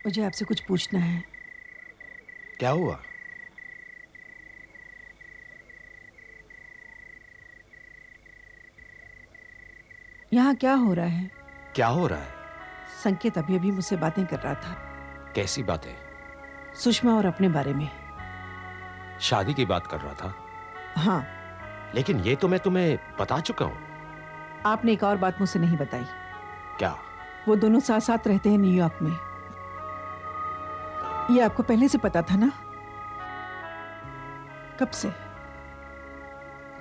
मुझे आपसे कुछ पूछना है। क्या हुआ? यहाँ क्या हो रहा है? क्या हो रहा है? संकेत अभी अभी मुझसे बातें कर रहा था। कैसी बातें? सुषमा और अपने बारे में। शादी की बात कर रहा था। हाँ। लेकिन ये तो मैं तुम्हें बता चुका हूं। आपने एक और बात मुझसे नहीं बताई। क्या? वो दोनों साथ साथ रहते हैं न्यूयॉर्क में। ये आपको पहले से पता था ना? कब से?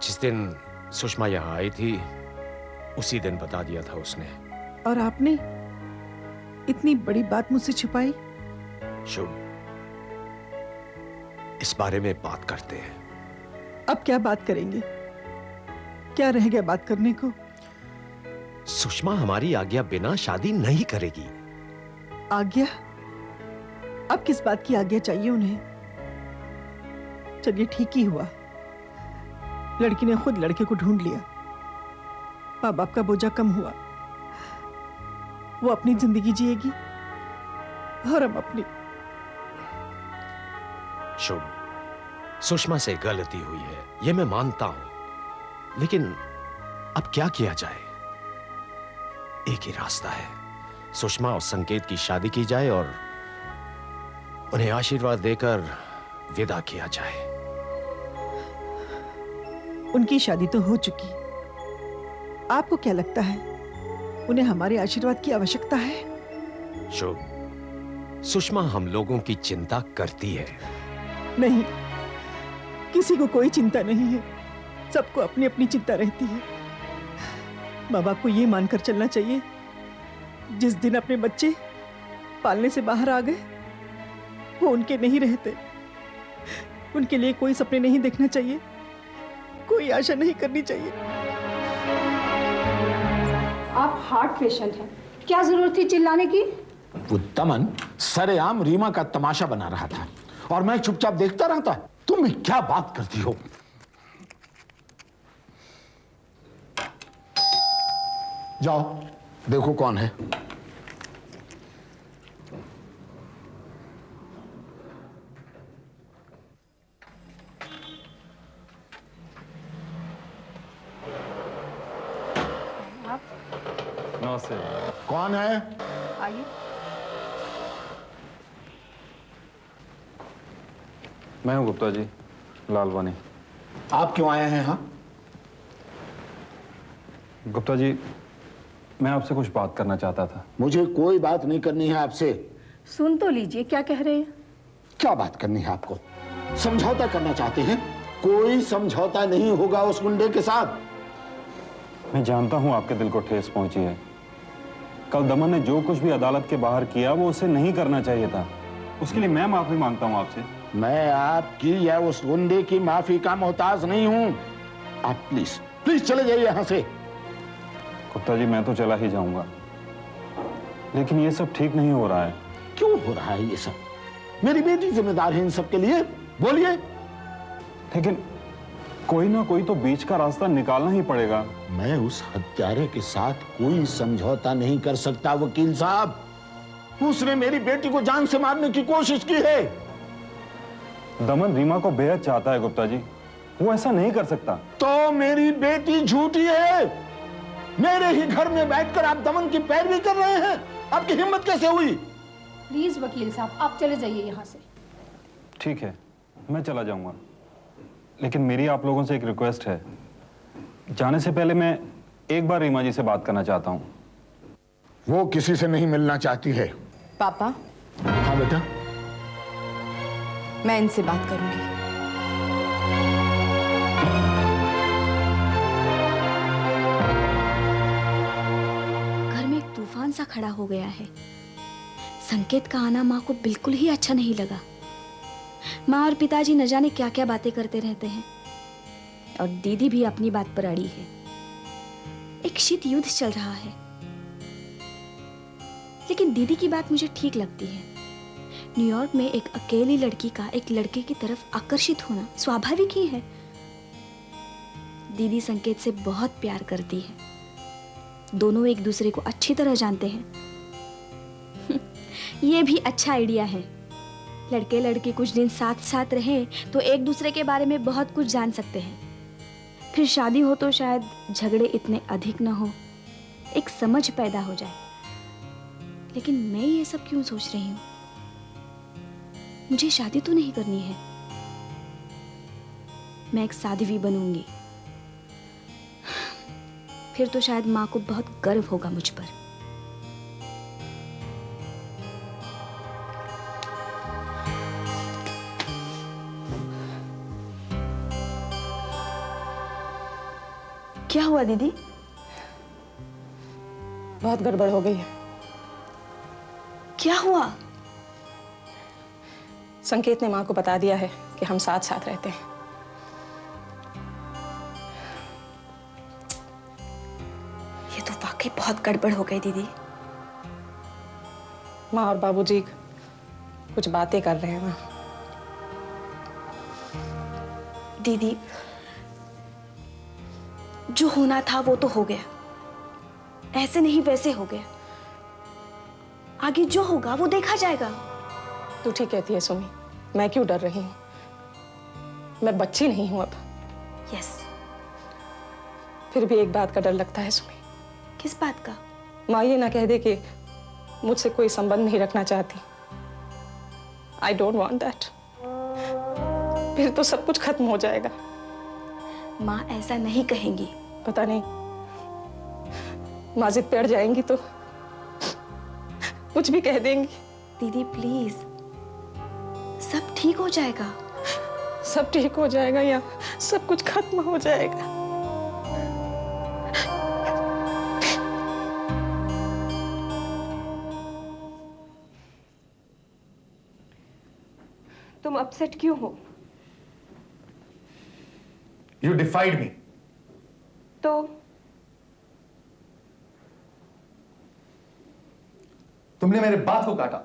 जिस दिन सुषमा यहां आई थी उसी दिन बता दिया था उसने। और आपने इतनी बड़ी बात मुझसे छुपाई? शुभ, इस बारे में बात करते हैं। अब क्या बात करेंगे? क्या रह गया बात करने को? सुषमा हमारी आज्ञा बिना शादी नहीं करेगी। आज्ञा? अब किस बात की आज्ञा चाहिए उन्हें? चलिए ठीक ही हुआ, लड़की ने खुद लड़के को ढूंढ लिया। माँ बाप का बोझा कम हुआ। वो अपनी जिंदगी जिएगी और हम अपनी। शुभ, सुषमा से गलती हुई है, यह मैं मानता हूं, लेकिन अब क्या किया जाए? एक ही रास्ता है, सुषमा और संकेत की शादी की जाए और उन्हें आशीर्वाद देकर विदा किया जाए। उनकी शादी तो हो चुकी। आपको क्या लगता है उन्हें हमारे आशीर्वाद की आवश्यकता है? शुभ, सुषमा हम लोगों की चिंता करती है। नहीं, किसी को कोई चिंता नहीं है। सबको अपनी अपनी चिंता रहती है। माँ बाप को ये मानकर चलना चाहिए, जिस दिन अपने बच्चे पालने से बाहर आ गए वो उनके नहीं रहते। उनके लिए कोई सपने नहीं देखना चाहिए, कोई आशा नहीं करनी चाहिए। आप हार्ट पेशेंट हैं, क्या जरूरत थी चिल्लाने की? वो दमन सरेआम रीमा का तमाशा बना रहा था और मैं चुपचाप देखता रहता। तुम क्या बात करती हो? जाओ देखो कौन है। नमस्ते। कौन है? आइए। मैं हूं गुप्ता जी, लालवानी। आप क्यों आए हैं? हाँ गुप्ता जी, मैं आपसे कुछ बात करना चाहता था। मुझे कोई बात नहीं करनी है आपसे। सुन तो लीजिए क्या कह रहे हैं। क्या बात करनी है आपको? समझौता करना चाहते हैं? कोई समझौता नहीं होगा उस गुंडे के साथ। मैं जानता हूं आपके दिल को ठेस पहुंची है। कल दमन ने जो कुछ भी अदालत के बाहर किया वो उसे नहीं करना चाहिए था। उसके लिए मैं माफी मांगता हूं आपसे। मैं आपकी या उस गुंडे की माफी का मोहताज नहीं हूं। आप प्लीज प्लीज चले जाइए यहां से। गुप्ता जी, मैं तो चला ही जाऊंगा, लेकिन ये सब ठीक नहीं हो रहा है। क्यों हो रहा है ये सब? मेरी बेटी जिम्मेदार है इन सब के लिए। बोलिए। लेकिन कोई ना कोई तो बीच का रास्ता निकालना ही पड़ेगा। मैं उस हत्यारे के साथ कोई समझौता नहीं कर सकता वकील साहब। उसने मेरी बेटी को जान से मारने की कोशिश की है। दमन रीमा को बेहद चाहता है गुप्ता जी, वो ऐसा नहीं कर सकता। तो मेरी बेटी झूठी है। मेरे ही घर में बैठकर आप दमन की पैरवी कर रहे हैं। आपकी हिम्मत कैसे हुई? प्लीज वकील साहब आप चले जाइए यहाँ से। ठीक है, मैं चला जाऊंगा, लेकिन मेरी आप लोगों से एक रिक्वेस्ट है। जाने से पहले मैं एक बार रीमा जी से बात करना चाहता हूँ। वो किसी से नहीं मिलना चाहती है। पापा, हाँ बेटा। मैं इनसे बात करूंगी। घर में एक तूफान सा खड़ा हो गया है। संकेत का आना माँ को बिल्कुल ही अच्छा नहीं लगा। माँ और पिताजी न जाने क्या क्या बातें करते रहते हैं और दीदी भी अपनी बात पर अड़ी है। एक शीत युद्ध चल रहा है, लेकिन दीदी की बात मुझे ठीक लगती है। न्यूयॉर्क में एक अकेली लड़की का एक लड़के की तरफ आकर्षित होना स्वाभाविक ही है। दीदी संकेत से बहुत प्यार करती है। दोनों एक दूसरे को अच्छी तरह जानते हैं। ये भी अच्छा आइडिया है। लड़के लड़की कुछ दिन साथ साथ रहें तो एक दूसरे के बारे में बहुत कुछ जान सकते हैं। फिर शादी हो तो शायद झगड़े इतने अधिक न हो, एक समझ पैदा हो जाए। लेकिन मैं ये सब क्यों सोच रही हूँ? मुझे शादी तो नहीं करनी है। मैं एक साध्वी बनूंगी, फिर तो शायद माँ को बहुत गर्व होगा मुझ पर। क्या हुआ दीदी? बहुत गड़बड़ हो गई है। क्या हुआ? संकेत ने माँ को बता दिया है कि हम साथ साथ रहते हैं। ये तो वाकई बहुत गड़बड़ हो गई दीदी। माँ और बाबूजी कुछ बातें कर रहे हैं ना। दीदी, जो होना था वो तो हो गया, ऐसे नहीं वैसे हो गया। आगे जो होगा वो देखा जाएगा। तू ठीक कहती है सुमी, मैं क्यों डर रही हूँ? मैं बच्ची नहीं हूं अब। यस। फिर भी एक बात का डर लगता है सुमी। किस बात का? माँ ये ना कह दे कि मुझसे कोई संबंध नहीं रखना चाहती। I don't want that. फिर तो सब कुछ खत्म हो जाएगा। माँ ऐसा नहीं कहेंगी। पता नहीं, माँ जिद पे अड़ जाएंगी तो कुछ भी कह देंगी। दीदी प्लीज, सब ठीक हो जाएगा। सब ठीक हो जाएगा या सब कुछ खत्म हो जाएगा? तुम अपसेट क्यों हो? You defied me. तो तुमने मेरे बात को काटा।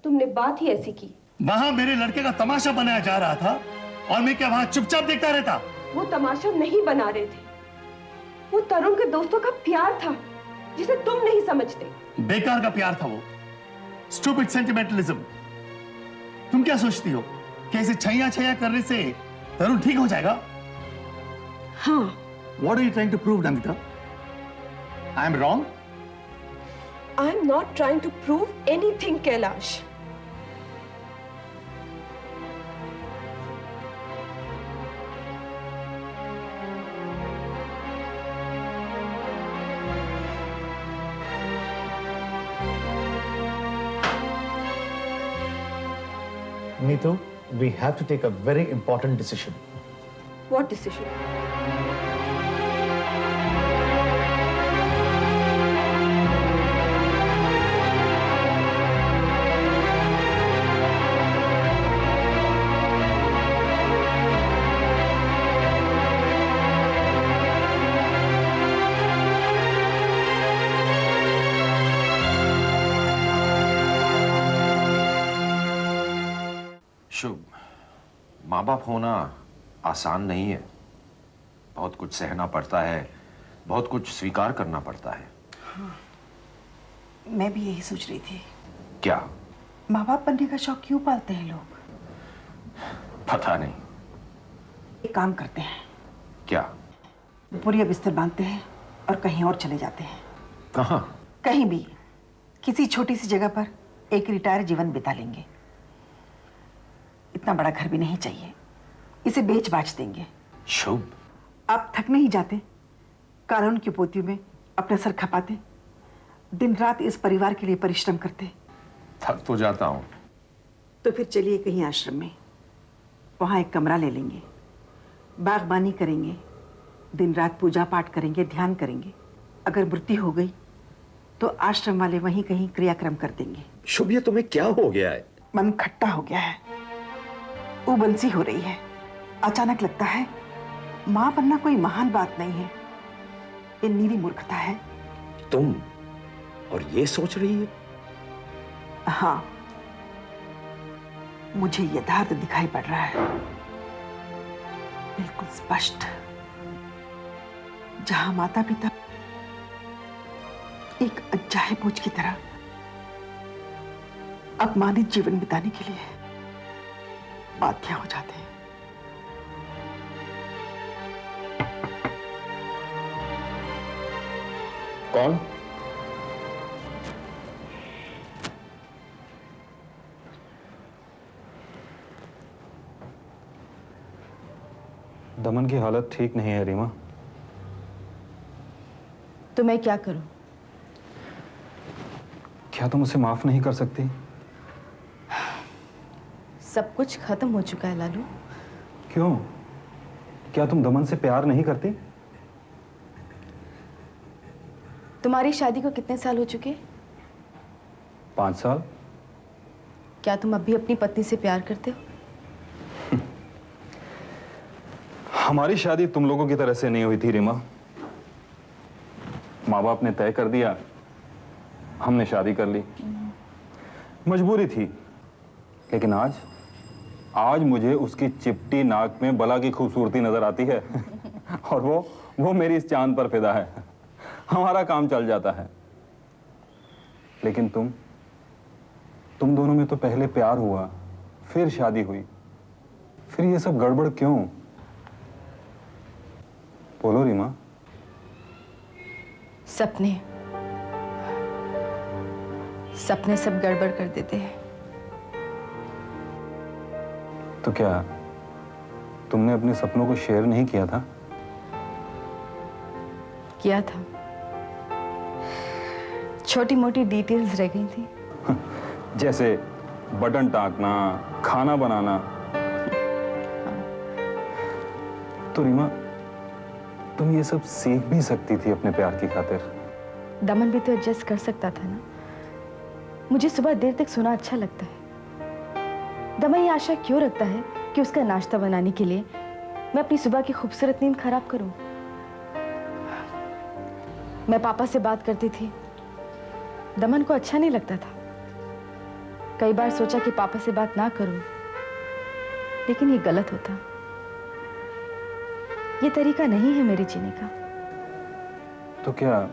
तुमने बात ही ऐसी की। वहां मेरे लड़के का तमाशा बनाया जा रहा था और मैं क्या वहां चुपचाप देखता रहता? वो तमाशा नहीं बना रहे थे, वो तरुण के दोस्तों का प्यार था जिसे तुम नहीं समझते। बेकार का प्यार था वो। Stupid sentimentalism. तुम क्या सोचती हो कि ऐसे छैया छैया करने से तरुण ठीक हो जाएगा? हाँ। What are you trying to prove, Nandita? I am wrong? I am not trying to prove anything, Kailash. Neetu, we have to take a very important decision. What decision? शुभ, माँ बाप होना आसान नहीं है। बहुत कुछ सहना पड़ता है, बहुत कुछ स्वीकार करना पड़ता है। हाँ, मैं भी यही सोच रही थी। क्या? माँ बाप बनने का शौक क्यों पालते हैं लोग? पता नहीं। एक काम करते हैं। क्या? बोरिया बिस्तर बांधते हैं और कहीं और चले जाते हैं। कहाँ? कहीं भी, किसी छोटी सी जगह पर एक रिटायर जीवन बिता लेंगे। इतना बड़ा घर भी नहीं चाहिए, इसे बेच बाच देंगे। शुभ, आप थक नहीं जाते कानून की पोतियों में अपना सर खपाते, दिन रात इस परिवार के लिए परिश्रम करते? थक तो जाता हूँ। तो फिर चलिए कहीं आश्रम में, वहाँ एक कमरा ले लेंगे, बागबानी करेंगे, दिन रात पूजा पाठ करेंगे, ध्यान करेंगे। अगर मृत्यु हो गई तो आश्रम वाले वहीं कहीं क्रियाक्रम कर देंगे। शुभ, ये तुम्हें क्या हो गया है? मन खट्टा हो गया है, उबंसी हो रही है। अचानक लगता है मां बनना कोई महान बात नहीं है, ये नीरी मूर्खता है। तुम और ये सोच रही है? हाँ, मुझे यथार्थ दिखाई पड़ रहा है, बिल्कुल स्पष्ट। जहां माता पिता एक अनचाहे बोझ की तरह अपमानित जीवन बिताने के लिए बाध्य हो जाते हैं। कौन? दमन की हालत ठीक नहीं है रीमा। तो मैं क्या करूं? क्या तुम उसे माफ नहीं कर सकती? सब कुछ खत्म हो चुका है लालू। क्यों? क्या तुम दमन से प्यार नहीं करती? तुम्हारी शादी को कितने साल हो चुके? 5 साल। क्या तुम अब भी अपनी पत्नी से प्यार करते हो? हमारी शादी तुम लोगों की तरह से नहीं हुई थी रीमा। माँ बाप ने तय कर दिया, हमने शादी कर ली। मजबूरी थी। लेकिन आज मुझे उसकी चिपटी नाक में बला की खूबसूरती नजर आती है। और वो मेरी इस चांद पर फिदा है। हमारा काम चल जाता है। लेकिन तुम दोनों में तो पहले प्यार हुआ, फिर शादी हुई, फिर ये सब गड़बड़ क्यों? बोलो रीमा। सपने सब गड़बड़ कर देते हैं। तो क्या तुमने अपने सपनों को शेयर नहीं किया था? किया था। छोटी मोटी डिटेल्स रह गई थी। जैसे बटन टाँकना, खाना बनाना। तो रीमा, तुम ये सब सीख भी सकती थी अपने प्यार की खातिर। दमन भी तो एडजस्ट कर सकता था ना। मुझे सुबह देर तक सोना अच्छा लगता है। दमन ये आशा क्यों रखता है कि उसका नाश्ता बनाने के लिए मैं अपनी सुबह की खूबसूरत नींद खराब करूं? मैं पापा से बात करती थी, दमन को अच्छा नहीं लगता था। कई बार सोचा कि पापा से बात ना करूं, लेकिन ये गलत होता। ये तरीका नहीं है मेरे जीने का। तो क्या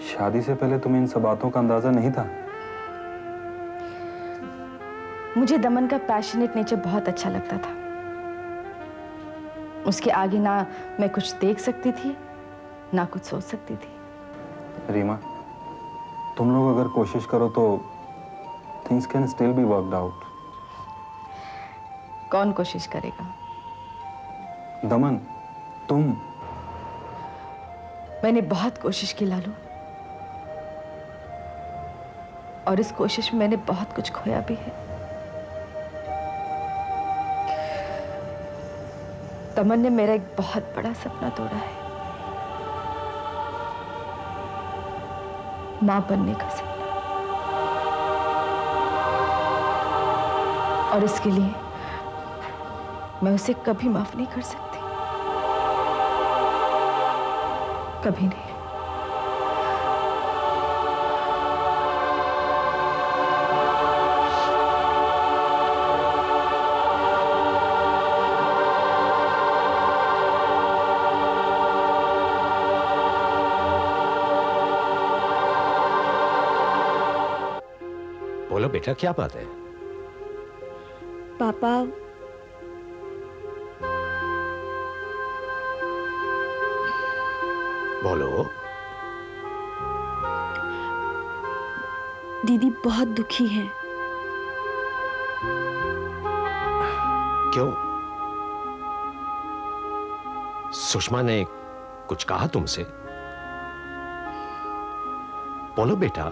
शादी से पहले तुम्हें इन सब बातों का अंदाजा नहीं था? मुझे दमन का पैशनेट नेचर बहुत अच्छा लगता था। उसके आगे ना मैं कुछ देख सकती थी, ना कुछ सोच सकती थी। रीमा, तुम लोग अगर कोशिश करो तो things can still be worked out. कौन कोशिश करेगा? दमन, तुम। मैंने बहुत कोशिश की लालू, और इस कोशिश में मैंने बहुत कुछ खोया भी है। दमन ने मेरा एक बहुत बड़ा सपना तोड़ा है, मां बनने का सपना। और इसके लिए मैं उसे कभी माफ नहीं कर सकती, कभी नहीं। बोलो बेटा, क्या बात है? पापा, बोलो। दीदी बहुत दुखी है। क्यों? सुषमा ने कुछ कहा तुमसे? बोलो बेटा।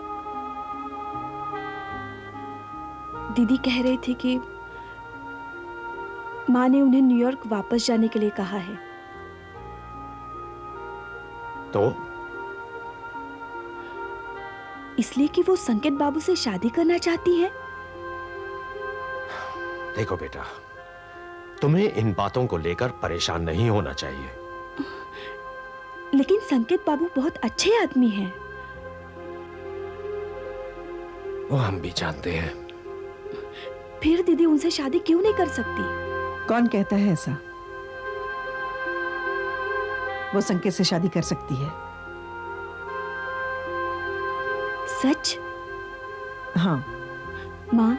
दीदी कह रही थी कि माँ ने उन्हें न्यूयॉर्क वापस जाने के लिए कहा है। तो इसलिए कि वो संकेत बाबू से शादी करना चाहती है। देखो बेटा, तुम्हें इन बातों को लेकर परेशान नहीं होना चाहिए। लेकिन संकेत बाबू बहुत अच्छे आदमी हैं। वो हम भी जानते हैं। फिर दीदी उनसे शादी क्यों नहीं कर सकती? कौन कहता है ऐसा? वो संकेत से शादी कर सकती है। सच? हाँ, माँ,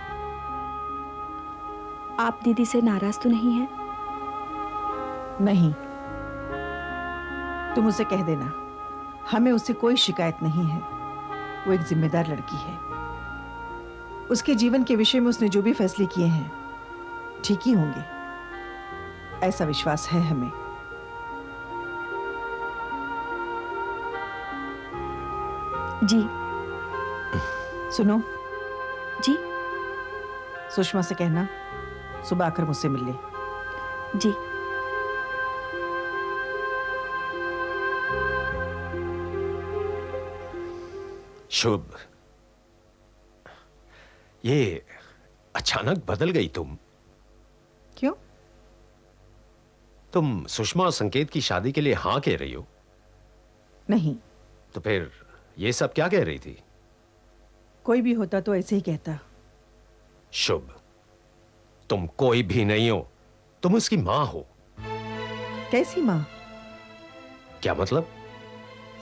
आप दीदी से नाराज तो नहीं हैं? नहीं, तुम उसे कह देना, हमें उससे कोई शिकायत नहीं है। वो एक जिम्मेदार लड़की है। उसके जीवन के विषय में उसने जो भी फैसले किए हैं ठीक ही होंगे, ऐसा विश्वास है हमें। जी। सुनो, जी। सुषमा से कहना सुबह आकर मुझसे मिल ले। जी। शुभ, ये अचानक बदल गई तुम। क्यों? तुम सुषमा और संकेत की शादी के लिए हां कह रही हो? नहीं, तो फिर ये सब क्या कह रही थी? कोई भी होता तो ऐसे ही कहता। शुभ, तुम कोई भी नहीं हो, तुम उसकी मां हो। कैसी माँ? क्या मतलब?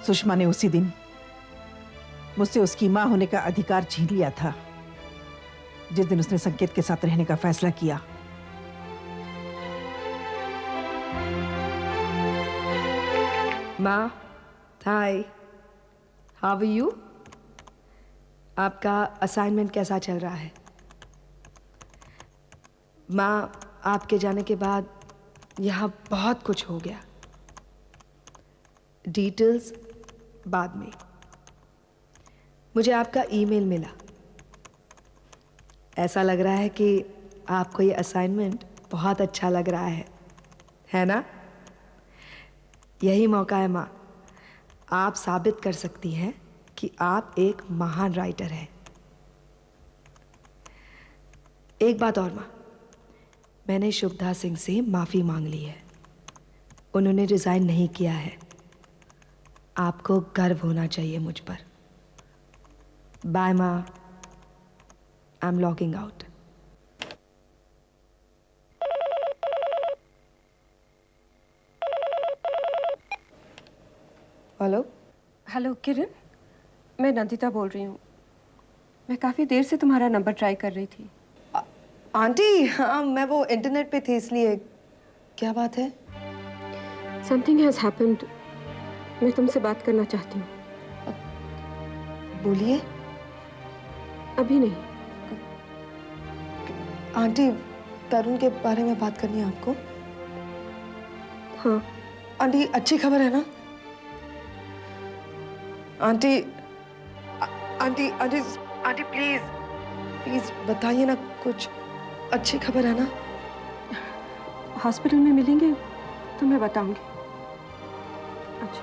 सुषमा ने उसी दिन मुझसे उसकी माँ होने का अधिकार छीन लिया था, जिस दिन उसने संकेत के साथ रहने का फैसला किया। माँ, हाय, हाउ आर यू? आपका असाइनमेंट कैसा चल रहा है? माँ, आपके जाने के बाद यहाँ बहुत कुछ हो गया। डिटेल्स बाद में। मुझे आपका ईमेल मिला। ऐसा लग रहा है कि आपको ये असाइनमेंट बहुत अच्छा लग रहा है ना? यही मौका है माँ, आप साबित कर सकती हैं कि आप एक महान राइटर हैं। एक बात और माँ, मैंने शुभदा सिंह से माफ़ी मांग ली है। उन्होंने रिज़ाइन नहीं किया है। आपको गर्व होना चाहिए मुझ पर। बाय माँ, I am logging out. Hello. Hello Kiran, मैं नंदिता बोल रही हूँ। मैं काफ़ी देर से तुम्हारा नंबर ट्राई कर रही थी। आंटी, हाँ मैं वो इंटरनेट पे थी इसलिए। क्या बात है? Something has happened. मैं तुमसे बात करना चाहती हूँ। बोलिए। अभी नहीं। आंटी, तरुण के बारे में बात करनी है आपको। हाँ। आंटी, अच्छी खबर है ना? Aunty aunty aunty aunty please please बताइए ना, कुछ अच्छी खबर है ना? हॉस्पिटल में मिलेंगे तो मैं बताऊंगी। अच्छा।